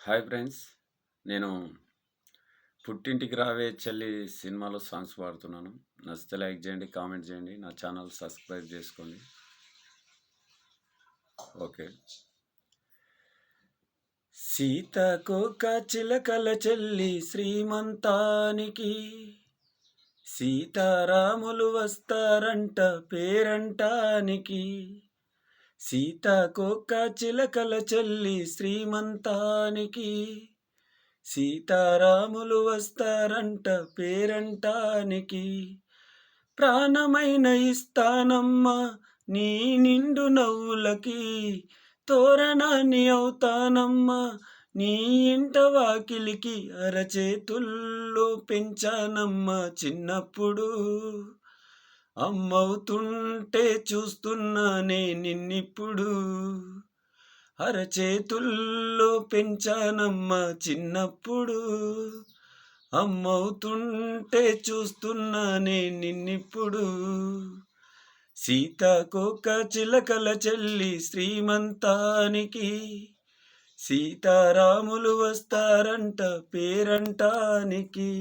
Hi friends. నేను 'పుట్టింటికి రావే చెల్లి' సినిమాలో సాంగ్స్ పాడుతున్నాను. నచ్చితే లైక్ చేయండి, కామెంట్ చేయండి, నా ఛానల్ సబ్స్క్రైబ్ చేసుకోండి. ఓకే. సీతాకోక చిలకల చెల్లి శ్రీమంతానికి సీతారాములు వస్తారంట పేరంటానికి. సీతాకోక చిలకల చెల్లి శ్రీమంతానికి సీతారాములు వస్తారంట పేరంటానికి. ప్రాణమైన ఇస్తానమ్మా నీ నిండు నవ్వులకి, తోరణాన్ని అవుతానమ్మా నీ ఇంట వాకిలికి. అరచేతుల్లో పెంచానమ్మా చిన్నప్పుడు, అమ్మవుతుంటే చూస్తున్నానే నిన్నిప్పుడు. అరచేతుల్లో పెంచానమ్మా చిన్నప్పుడు, అమ్మవుతుంటే చూస్తున్నానే నిన్నిప్పుడు. సీతాకోక చిలకల చెల్లి శ్రీమంతానికి సీతారాములు వస్తారంట పేరంటానికి.